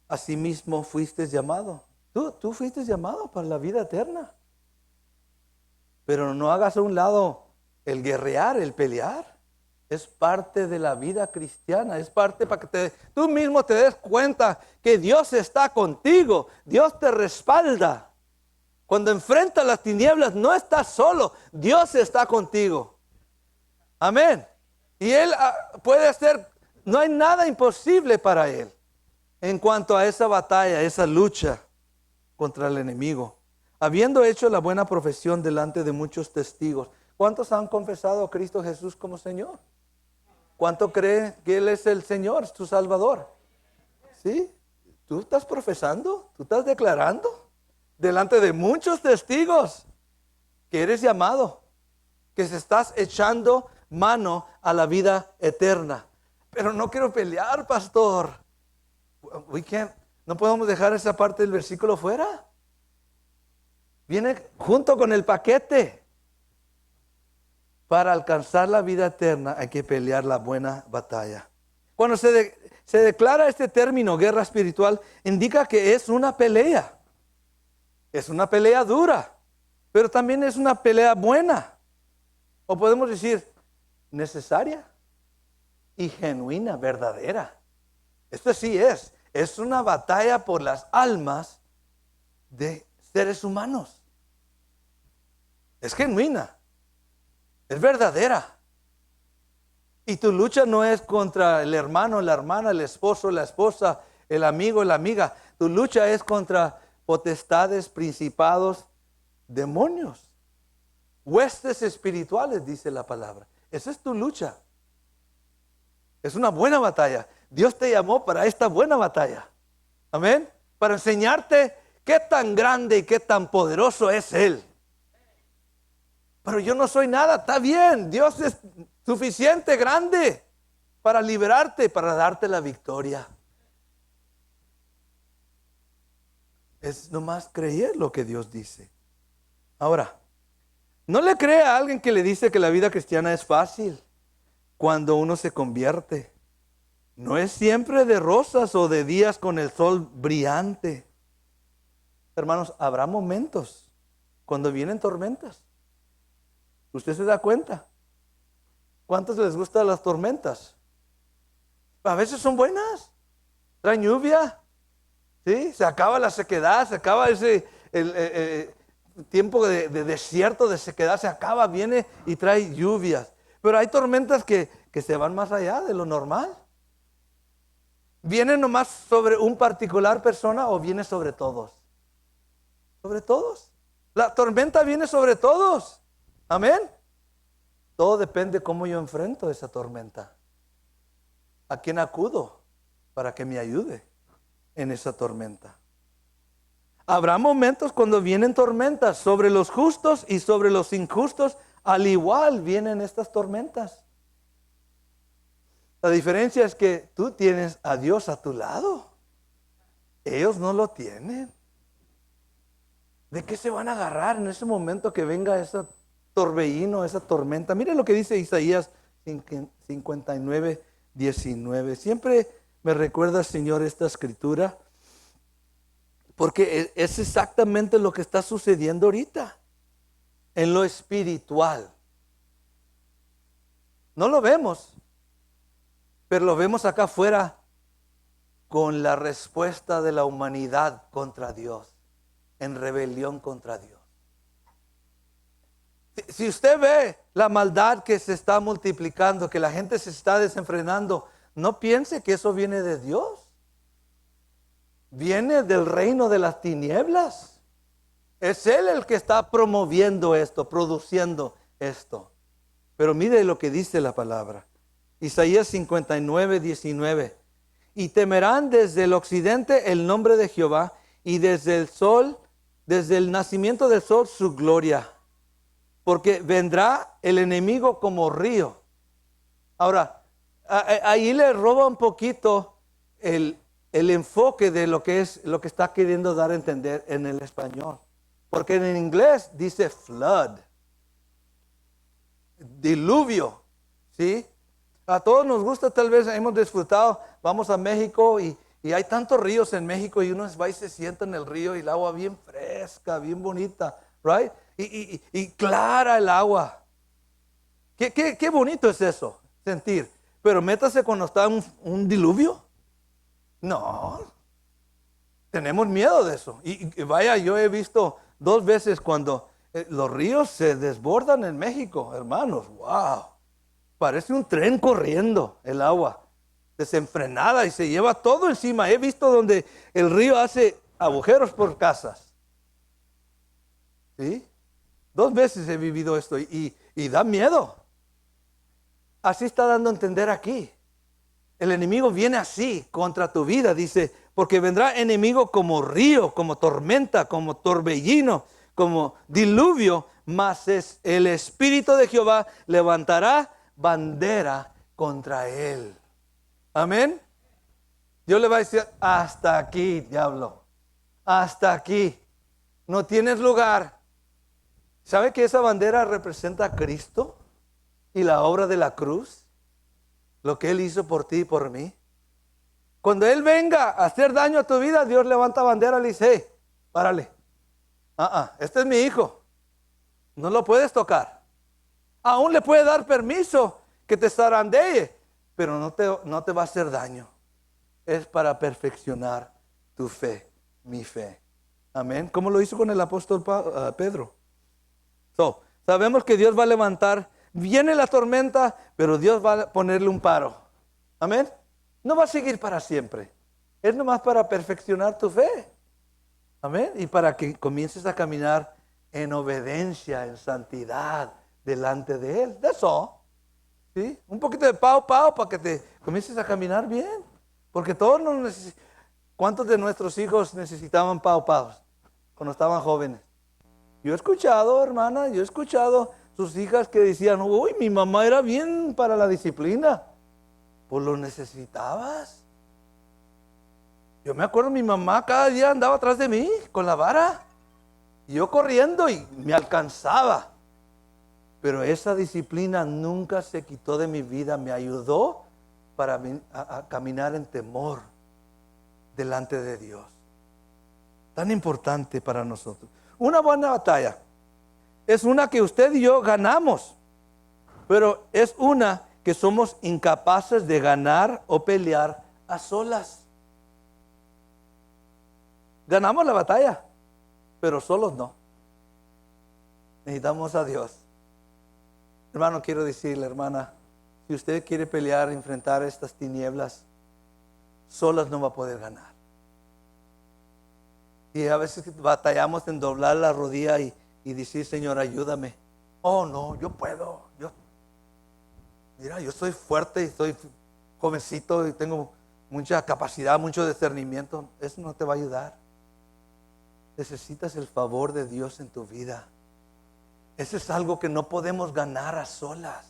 asimismo fuiste llamado. Tú fuiste llamado para la vida eterna. Pero no hagas a un lado el guerrear, el pelear. Es parte de la vida cristiana. Es parte para que tú mismo te des cuenta que Dios está contigo. Dios te respalda. Cuando enfrentas las tinieblas no estás solo. Dios está contigo. Amén. Y Él puede hacer, no hay nada imposible para Él en cuanto a esa batalla, esa lucha contra el enemigo. Habiendo hecho la buena profesión delante de muchos testigos. ¿Cuántos han confesado a Cristo Jesús como Señor? ¿Cuánto creen que Él es el Señor, tu Salvador? ¿Sí? ¿Tú estás profesando? ¿Tú estás declarando? Delante de muchos testigos que eres llamado, que se estás echando mano a la vida eterna. Pero no quiero pelear, pastor. No podemos dejar esa parte del versículo fuera. Viene junto con el paquete. Para alcanzar la vida eterna hay que pelear la buena batalla. Cuando se declara este término, guerra espiritual, indica que es una pelea. Es una pelea dura, pero también es una pelea buena. O podemos decir, necesaria y genuina, verdadera. Esto sí es una batalla por las almas de seres humanos. Es genuina, es verdadera. Y tu lucha no es contra el hermano, la hermana, el esposo, la esposa, el amigo, la amiga. Tu lucha es contra potestades, principados, demonios, huestes espirituales, dice la palabra. Esa es tu lucha. Es una buena batalla. Dios te llamó para esta buena batalla. Amén. Para enseñarte qué tan grande y qué tan poderoso es Él. Pero yo no soy nada. Está bien. Dios es suficiente grande para liberarte, para darte la victoria. Es nomás creer lo que Dios dice. Ahora, no le crea a alguien que le dice que la vida cristiana es fácil cuando uno se convierte. No es siempre de rosas o de días con el sol brillante. Hermanos, habrá momentos cuando vienen tormentas. ¿Usted se da cuenta? ¿Cuántos les gustan las tormentas? A veces son buenas. Traen lluvia. ¿Sí? Se acaba la sequedad, se acaba ese tiempo de desierto, de sequedad, se acaba, viene y trae lluvias. Pero hay tormentas que se van más allá de lo normal. ¿Viene nomás sobre un particular persona o viene sobre todos? Sobre todos. La tormenta viene sobre todos. Amén. Todo depende cómo yo enfrento esa tormenta. ¿A quién acudo para que me ayude en esa tormenta? Habrá momentos cuando vienen tormentas sobre los justos y sobre los injustos. Al igual vienen estas tormentas. La diferencia es que tú tienes a Dios a tu lado. Ellos no lo tienen. ¿De qué se van a agarrar en ese momento que venga ese torbellino, esa tormenta? Miren lo que dice Isaías 59, 19. Siempre me recuerda, Señor, esta escritura, porque es exactamente lo que está sucediendo ahorita en lo espiritual. No lo vemos, pero lo vemos acá afuera con la respuesta de la humanidad contra Dios, en rebelión contra Dios. Si usted ve la maldad que se está multiplicando, que la gente se está desenfrenando, no piense que eso viene de Dios. Viene del reino de las tinieblas. Es Él el que está promoviendo esto, produciendo esto. Pero mire lo que dice la palabra. Isaías 59, 19. Y temerán desde el occidente el nombre de Jehová, y desde el sol, desde el nacimiento del sol, su gloria. Porque vendrá el enemigo como río. Ahora, ahí le roba un poquito el enfoque de lo que está queriendo dar a entender en el español. Porque en inglés dice flood, diluvio, ¿sí? A todos nos gusta, tal vez hemos disfrutado, vamos a México y hay tantos ríos en México y uno va y se sienta en el río y el agua bien fresca, bien bonita, right? Y clara el agua. Qué bonito es eso, sentir. Pero métase cuando está un diluvio. No, tenemos miedo de eso. Y vaya, yo he visto 2 veces cuando los ríos se desbordan en México, hermanos, wow. Parece un tren corriendo el agua, desenfrenada y se lleva todo encima. He visto donde el río hace agujeros por casas. ¿Sí? 2 veces he vivido esto y da miedo. Así está dando a entender aquí. El enemigo viene así contra tu vida, dice, porque vendrá enemigo como río, como tormenta, como torbellino, como diluvio, mas el Espíritu de Jehová levantará bandera contra él. Amén. Dios le va a decir, hasta aquí, diablo, hasta aquí, no tienes lugar. ¿Sabe que esa bandera representa a Cristo y la obra de la cruz? Lo que Él hizo por ti y por mí. Cuando Él venga a hacer daño a tu vida, Dios levanta bandera y le dice, hey, párale. Este es mi hijo. No lo puedes tocar. Aún le puede dar permiso que te zarandee, pero no te va a hacer daño. Es para perfeccionar tu fe, mi fe. Amén. ¿Cómo lo hizo con el apóstol Pedro? Sabemos que Dios va a levantar. Viene la tormenta, pero Dios va a ponerle un paro. Amén. No va a seguir para siempre. Es nomás para perfeccionar tu fe. Amén. Y para que comiences a caminar en obediencia, en santidad, delante de Él. That's all. ¿Sí? Un poquito de pau para que te comiences a caminar bien. Porque todos nos necesitamos. ¿Cuántos de nuestros hijos necesitaban pau cuando estaban jóvenes? Yo he escuchado, hermana, sus hijas que decían, uy, mi mamá era bien para la disciplina. Pues lo necesitabas. Yo me acuerdo, mi mamá cada día andaba atrás de mí con la vara. Y yo corriendo y me alcanzaba. Pero esa disciplina nunca se quitó de mi vida. Me ayudó para a caminar en temor delante de Dios. Tan importante para nosotros. Una buena batalla es una que usted y yo ganamos, pero es una que somos incapaces de ganar o pelear a solas. Ganamos la batalla, pero solos no. Necesitamos a Dios. Hermano, quiero decirle, hermana, si usted quiere pelear, enfrentar estas tinieblas, solas no va a poder ganar. Y a veces batallamos en doblar la rodilla y decir, Señor, ayúdame. Oh, no, yo puedo. Mira, yo soy fuerte y soy jovencito y tengo mucha capacidad, mucho discernimiento. Eso no te va a ayudar. Necesitas el favor de Dios en tu vida. Eso es algo que no podemos ganar a solas.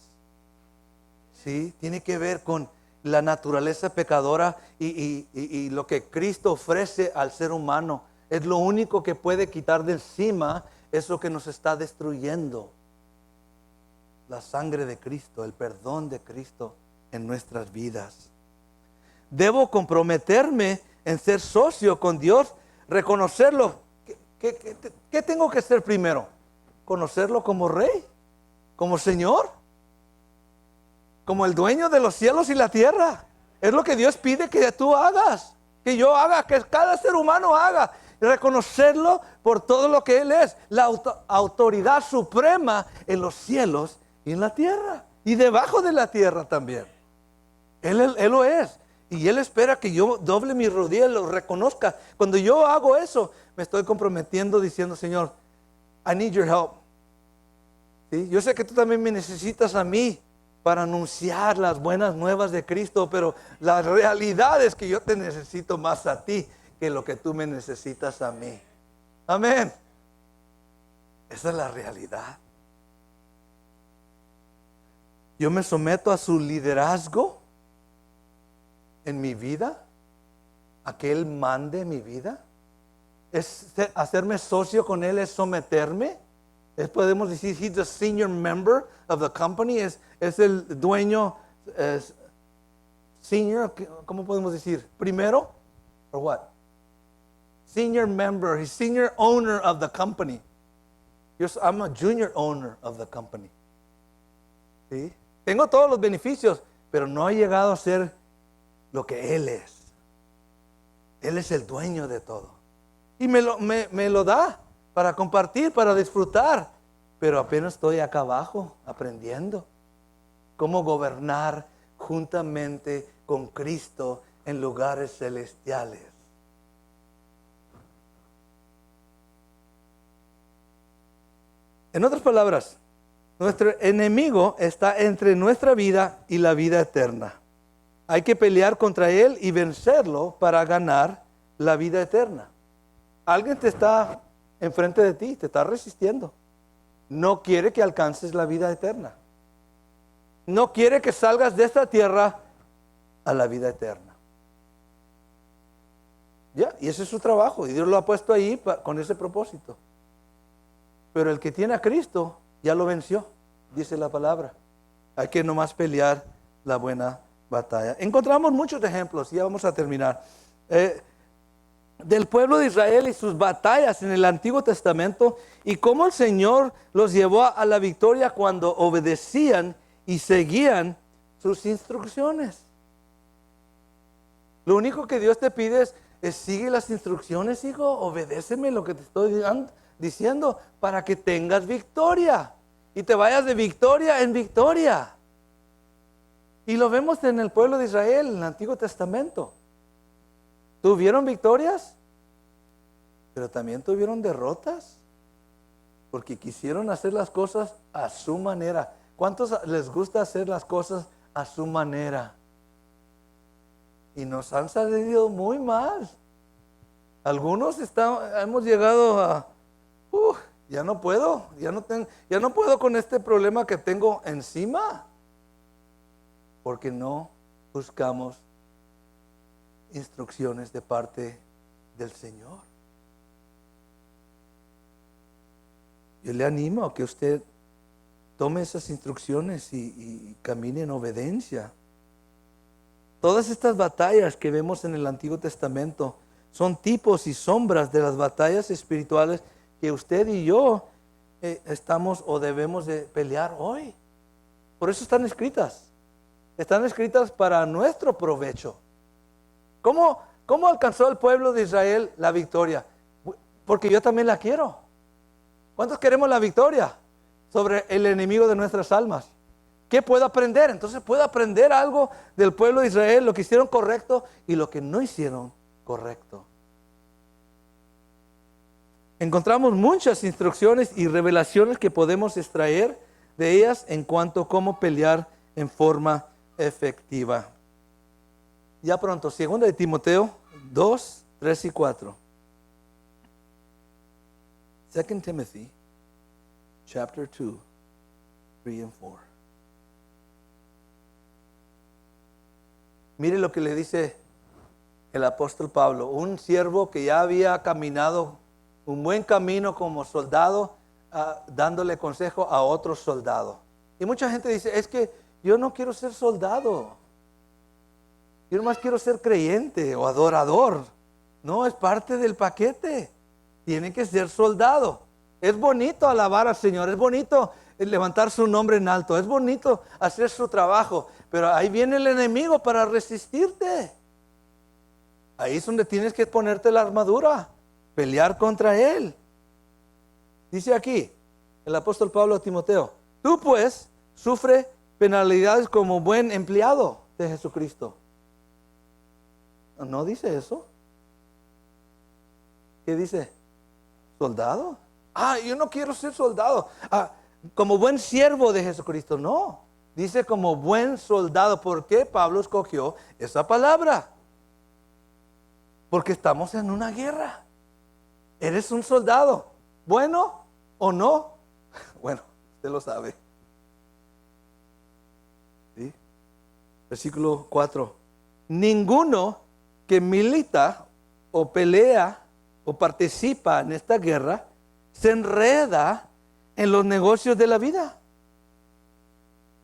¿Sí? Tiene que ver con la naturaleza pecadora y lo que Cristo ofrece al ser humano. Es lo único que puede quitar de encima eso que nos está destruyendo. La sangre de Cristo, el perdón de Cristo en nuestras vidas. Debo comprometerme en ser socio con Dios, reconocerlo. ¿Qué tengo que hacer primero? Conocerlo como Rey, como Señor, como el dueño de los cielos y la tierra. Es lo que Dios pide que tú hagas, que yo haga, que cada ser humano haga. Reconocerlo por todo lo que Él es, la autoridad suprema en los cielos y en la tierra, y debajo de la tierra también. Él lo es. Y Él espera que yo doble mi rodilla y lo reconozca. Cuando yo hago eso, me estoy comprometiendo diciendo, Señor, I need your help. ¿Sí? Yo sé que tú también me necesitas a mí para anunciar las buenas nuevas de Cristo, pero la realidad es que yo te necesito más a ti que lo que tú me necesitas a mí. Amén. Esa es la realidad. Yo me someto a su liderazgo en mi vida, a que Él mande mi vida. Es hacerme socio con Él, es someterme. Podemos decir, he's the senior member of the company, es el dueño, senior, ¿cómo podemos decir? Primero, or what? Senior member, he's senior owner of the company. I'm a junior owner of the company. ¿Sí? Tengo todos los beneficios, pero no he llegado a ser lo que Él es. Él es el dueño de todo. Y me lo da para compartir, para disfrutar. Pero apenas estoy acá abajo aprendiendo cómo gobernar juntamente con Cristo en lugares celestiales. En otras palabras, nuestro enemigo está entre nuestra vida y la vida eterna. Hay que pelear contra él y vencerlo para ganar la vida eterna. Alguien te está enfrente de ti, te está resistiendo. No quiere que alcances la vida eterna. No quiere que salgas de esta tierra a la vida eterna. Ya, y ese es su trabajo. Y Dios lo ha puesto ahí con ese propósito. Pero el que tiene a Cristo ya lo venció, dice la palabra. Hay que nomás pelear la buena batalla. Encontramos muchos ejemplos, y ya vamos a terminar, del pueblo de Israel y sus batallas en el Antiguo Testamento, y cómo el Señor los llevó a la victoria cuando obedecían y seguían sus instrucciones. Lo único que Dios te pide es sigue las instrucciones, hijo, obedéceme lo que te estoy diciendo para que tengas victoria y te vayas de victoria en victoria. Y lo vemos en el pueblo de Israel, en el Antiguo Testamento. Tuvieron victorias, pero también tuvieron derrotas, porque quisieron hacer las cosas a su manera. ¿Cuántos les gusta hacer las cosas a su manera? Y nos han salido muy mal. Algunos hemos llegado a, ya no puedo, ya no puedo con este problema que tengo encima, porque no buscamos instrucciones de parte del Señor. Yo le animo a que usted tome esas instrucciones y camine en obediencia. Todas estas batallas que vemos en el Antiguo Testamento son tipos y sombras de las batallas espirituales que usted y yo estamos o debemos de pelear hoy. Por eso están escritas. Están escritas para nuestro provecho. ¿Cómo alcanzó el pueblo de Israel la victoria? Porque yo también la quiero. ¿Cuántos queremos la victoria sobre el enemigo de nuestras almas? ¿qué puedo aprender? Entonces puedo aprender algo del pueblo de Israel, lo que hicieron correcto y lo que no hicieron correcto. Encontramos muchas instrucciones y revelaciones que podemos extraer de ellas en cuanto a cómo pelear en forma efectiva. Ya pronto, 2 de Timoteo 2, 3 y 4. 2 Timothy, chapter 2, 3 and 4. Mire lo que le dice el apóstol Pablo, un siervo que ya había caminado un buen camino como soldado, dándole consejo a otro soldado. Y mucha gente dice, es que yo no quiero ser soldado. Yo nomás quiero ser creyente o adorador. No, es parte del paquete. Tiene que ser soldado. Es bonito alabar al Señor, es bonito levantar su nombre en alto, es bonito hacer su trabajo, pero ahí viene el enemigo para resistirte. Ahí es donde tienes que ponerte la armadura, pelear contra él. Dice aquí el apóstol Pablo a Timoteo, tú pues sufre penalidades como buen empleado de Jesucristo. ¿No dice eso? ¿Qué dice? ¿Soldado? Yo no quiero ser soldado. Como buen siervo de Jesucristo. No, dice como buen soldado. ¿Por qué Pablo escogió esa palabra? Porque estamos en una guerra. Eres un soldado. ¿Bueno o no? Bueno, usted lo sabe. ¿Sí? Versículo 4. Ninguno que milita o pelea o participa en esta guerra se enreda en los negocios de la vida.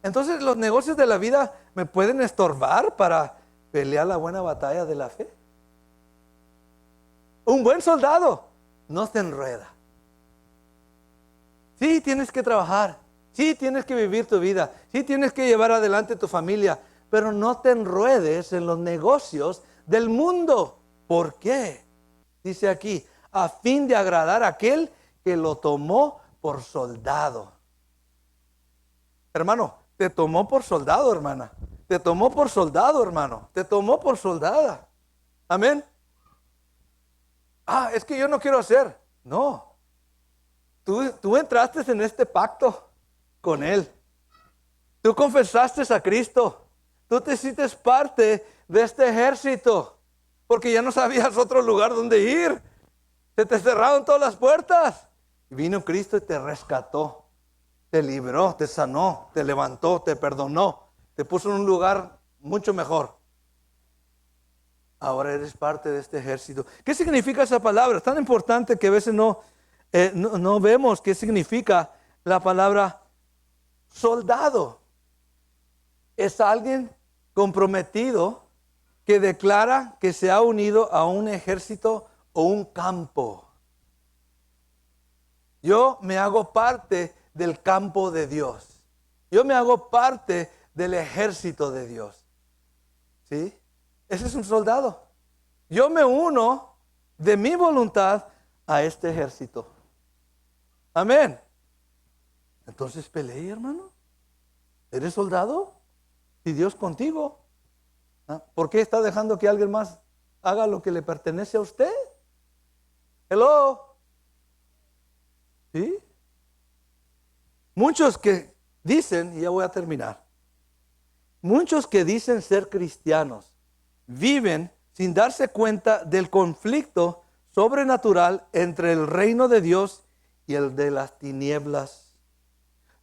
Entonces, los negocios de la vida me pueden estorbar para pelear la buena batalla de la fe. Un buen soldado no se enreda. Sí, tienes que trabajar. Sí, tienes que vivir tu vida. Sí, tienes que llevar adelante tu familia. Pero no te enredes en los negocios del mundo. ¿Por qué? Dice aquí, a fin de agradar a aquel que lo tomó por soldado. Hermano, te tomó por soldado, hermana. Te tomó por soldado, hermano. Te tomó por soldada. Amén. Es que yo no quiero hacer. No. Tú entraste en este pacto con Él. Tú confesaste a Cristo. Tú te hiciste parte de este ejército. Porque ya no sabías otro lugar donde ir. Se te cerraron todas las puertas. Y vino Cristo y te rescató. Te libró, te sanó, te levantó, te perdonó. Te puso en un lugar mucho mejor. Ahora eres parte de este ejército. ¿Qué significa esa palabra? Es tan importante que a veces no vemos qué significa la palabra soldado. Es alguien comprometido que declara que se ha unido a un ejército o un campo. Yo me hago parte del campo de Dios. Yo me hago parte del ejército de Dios. ¿Sí? Ese es un soldado. Yo me uno de mi voluntad a este ejército. Amén. Entonces peleé, hermano. ¿Eres soldado? Y Dios contigo. ¿Por qué está dejando que alguien más haga lo que le pertenece a usted? Hello. ¿Sí? Muchos que dicen, y ya voy a terminar, muchos que dicen ser cristianos viven sin darse cuenta del conflicto sobrenatural entre el reino de Dios y el de las tinieblas.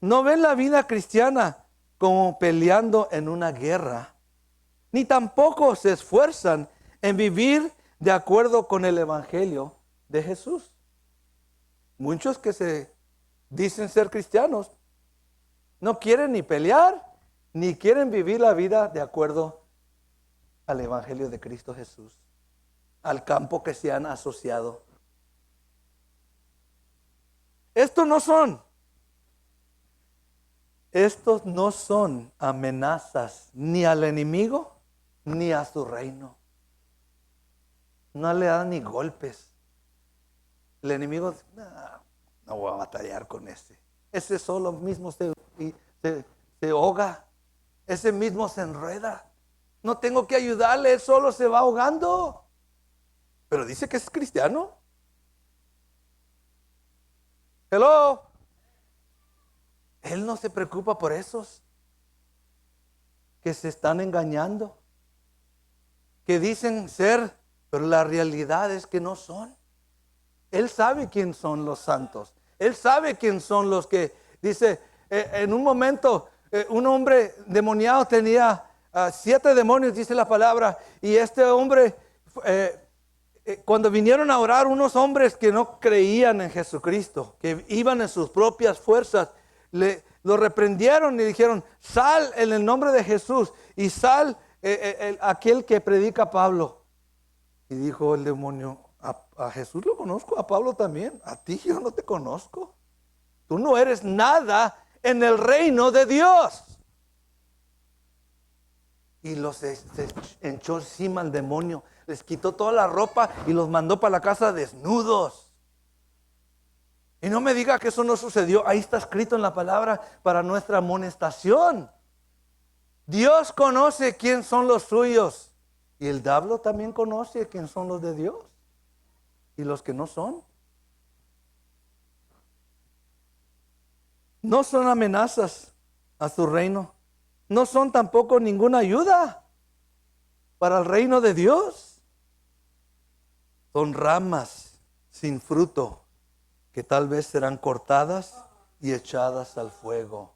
No ven la vida cristiana como peleando en una guerra, ni tampoco se esfuerzan en vivir de acuerdo con el evangelio de Jesús. Muchos que se dicen ser cristianos no quieren ni pelear, ni quieren vivir la vida de acuerdo al evangelio de Cristo Jesús, al campo que se han asociado. Estos no son amenazas ni al enemigo ni a su reino. No le dan ni golpes. El enemigo, no voy a batallar con ese. Ese solo mismo se se ahoga, ese mismo se enreda. No tengo que ayudarle, él solo se va ahogando. Pero dice que es cristiano. Hello. Él no se preocupa por esos que se están engañando, que dicen ser, pero la realidad es que no son. Él sabe quién son los santos. Él sabe quién son los que, dice, en un momento, un hombre demoniado tenía 7 demonios, dice la palabra, y este hombre, cuando vinieron a orar unos hombres que no creían en Jesucristo, que iban en sus propias fuerzas, lo reprendieron y dijeron, sal en el nombre de Jesús, y sal aquel que predica Pablo. Y dijo el demonio, a Jesús lo conozco, a Pablo también, a ti yo no te conozco. Tú no eres nada en el reino de Dios. Y se echó encima al demonio, les quitó toda la ropa y los mandó para la casa desnudos. Y no me diga que eso no sucedió. Ahí está escrito en la palabra para nuestra amonestación. Dios conoce quién son los suyos. Y el diablo también conoce quién son los de Dios. Y los que no son. No son amenazas a su reino. No son tampoco ninguna ayuda para el reino de Dios. Son ramas sin fruto que tal vez serán cortadas y echadas al fuego.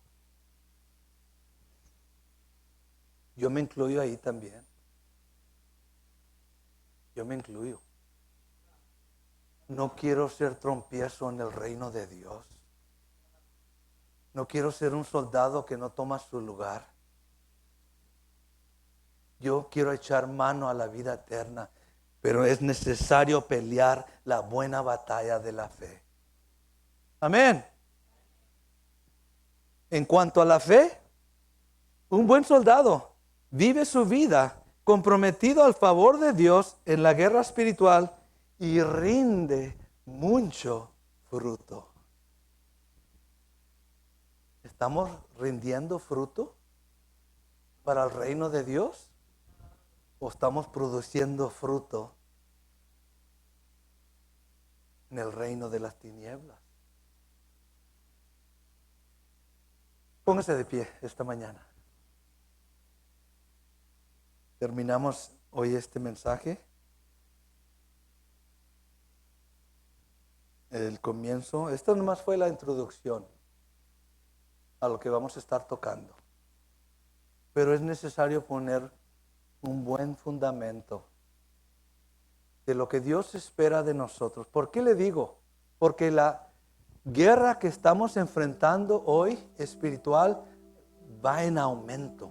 Yo me incluyo ahí también. Yo me incluyo. No quiero ser trompiezo en el reino de Dios. No quiero ser un soldado que no toma su lugar. Yo quiero echar mano a la vida eterna, pero es necesario pelear la buena batalla de la fe. Amén. En cuanto a la fe, un buen soldado vive su vida comprometido al favor de Dios en la guerra espiritual y rinde mucho fruto. ¿Estamos rindiendo fruto para el reino de Dios? ¿O estamos produciendo fruto en el reino de las tinieblas? Póngase de pie esta mañana. Terminamos hoy este mensaje. El comienzo, esto nomás fue la introducción a lo que vamos a estar tocando. Pero es necesario poner un buen fundamento de lo que Dios espera de nosotros. ¿Por qué le digo? Porque la guerra que estamos enfrentando hoy, espiritual, va en aumento.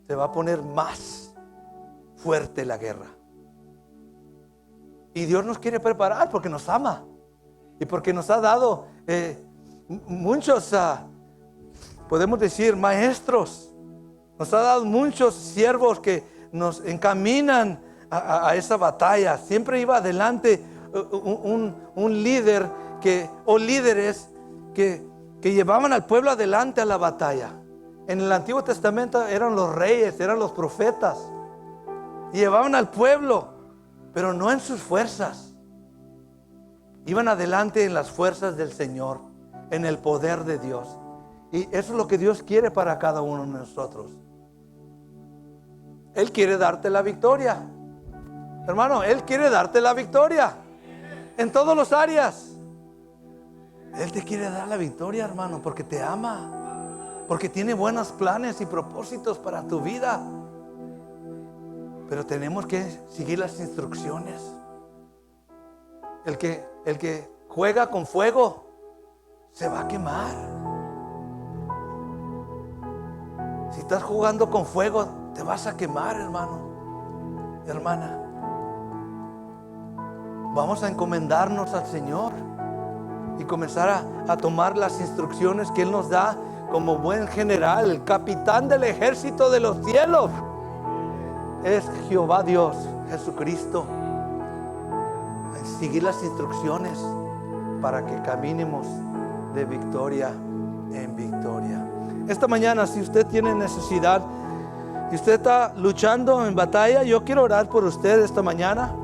Se va a poner más fuerte la guerra. Y Dios nos quiere preparar porque nos ama. Y porque nos ha dado muchos, podemos decir, maestros. Nos ha dado muchos siervos que nos encaminan a esa batalla. Siempre iba adelante un líder o líderes que llevaban al pueblo adelante a la batalla. En el Antiguo Testamento eran los reyes, eran los profetas. Y llevaban al pueblo, pero no en sus fuerzas. Iban adelante en las fuerzas del Señor, en el poder de Dios. Y eso es lo que Dios quiere para cada uno de nosotros. Él quiere darte la victoria. Hermano, Él quiere darte la victoria en todas las áreas. Él te quiere dar la victoria, hermano, porque te ama, porque tiene buenos planes y propósitos para tu vida. Pero tenemos que seguir las instrucciones. El que juega con fuego se va a quemar. Si estás jugando con fuego, te vas a quemar, hermano, hermana. Vamos a encomendarnos al Señor y comenzar a tomar las instrucciones que Él nos da como buen general, el capitán del ejército de los cielos. Es Jehová Dios, Jesucristo. Seguir las instrucciones para que caminemos de victoria en victoria. esta mañana, si usted tiene necesidad y usted está luchando en batalla, yo quiero orar por usted esta mañana.